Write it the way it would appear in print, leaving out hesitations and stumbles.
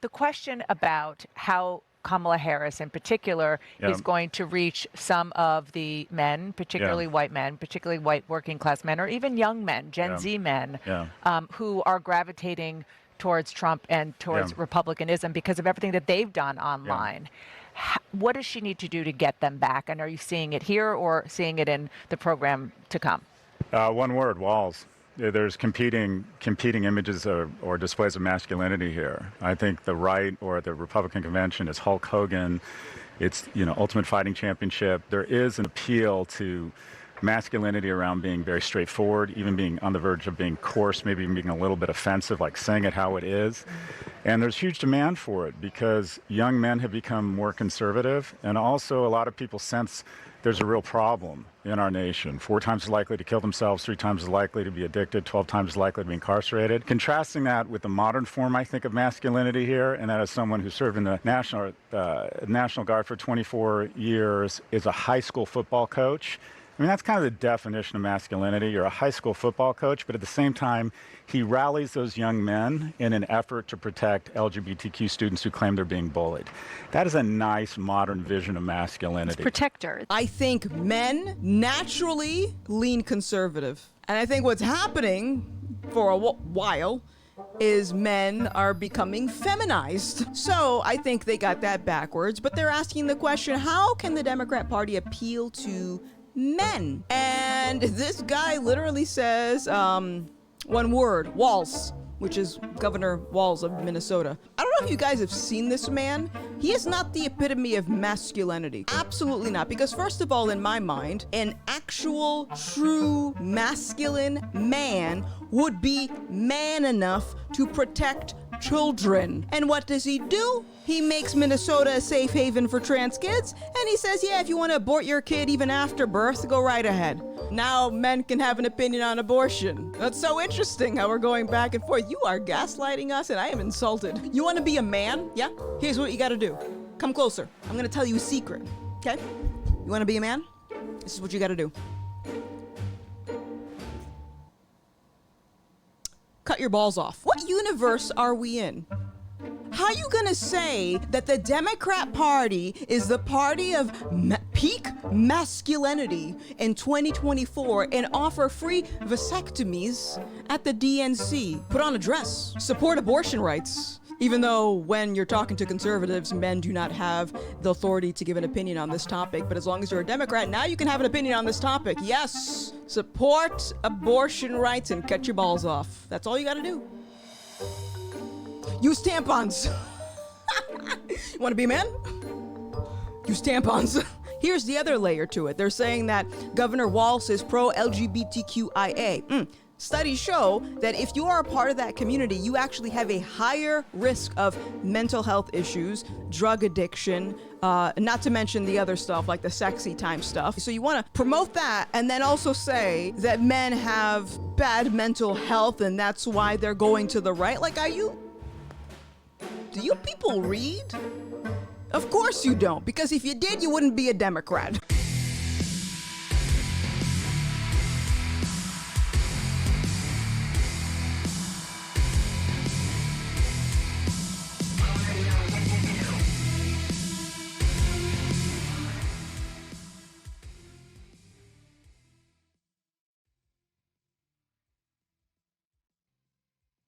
the question about how Kamala Harris in particular is going to reach some of the men, particularly white men, particularly white working class men, or even young men, Gen Z men, who are gravitating towards Trump and towards Republicanism because of everything that they've done online. What does she need to do to get them back? And are you seeing it here or seeing it in the program to come? One word, walls. There's competing images or displays of masculinity here. I think the right or the Republican convention is Hulk Hogan. It's, Ultimate Fighting Championship. There is an appeal to masculinity around being very straightforward, even being on the verge of being coarse, maybe even being a little bit offensive, like saying it how it is. And there's huge demand for it because young men have become more conservative, and also a lot of people sense there's a real problem in our nation. 4 times as likely to kill themselves, 3 times as likely to be addicted, 12 times as likely to be incarcerated. Contrasting that with the modern form, I think, of masculinity here, and that is someone who served in the National Guard for 24 years, is a high school football coach. I mean, that's kind of the definition of masculinity. You're a high school football coach, but at the same time, he rallies those young men in an effort to protect LGBTQ students who claim they're being bullied. That is a nice modern vision of masculinity. It's protector. I think men naturally lean conservative. And I think what's happening for a while is men are becoming feminized. So I think they got that backwards, but they're asking the question, how can the Democrat Party appeal to men? And this guy literally says one word, Walz, which is Governor Walz of Minnesota. I don't know if you guys have seen this man. He is not the epitome of masculinity. Absolutely not. Because first of all, in my mind, an actual true masculine man would be man enough to protect children. And what does he do? He makes Minnesota a safe haven for trans kids, and he says, yeah, if you want to abort your kid even after birth, go right ahead. Now men can have an opinion on abortion. That's so interesting how we're going back and forth. You are gaslighting us, and I am insulted. You want to be a man? Yeah? Here's what you got to do. Come closer. I'm going to tell you a secret, okay? You want to be a man? This is what you got to do. Cut your balls off. What universe are we in? How are you gonna say that the Democrat Party is the party of peak masculinity in 2024 and offer free vasectomies at the DNC? Put on a dress, support abortion rights. Even though when you're talking to conservatives, men do not have the authority to give an opinion on this topic. But as long as you're a Democrat, now you can have an opinion on this topic. Yes, support abortion rights and cut your balls off. That's all you gotta do. Use tampons. You wanna be a man? Use tampons. Here's the other layer to it. They're saying that Governor Walz is pro-LGBTQIA. Studies show that if you are a part of that community, you actually have a higher risk of mental health issues, drug addiction, not to mention the other stuff like the sexy time stuff. So you want to promote that and then also say that men have bad mental health and that's why they're going to the right. Like, do you people read? Of course you don't, because if you did, you wouldn't be a Democrat.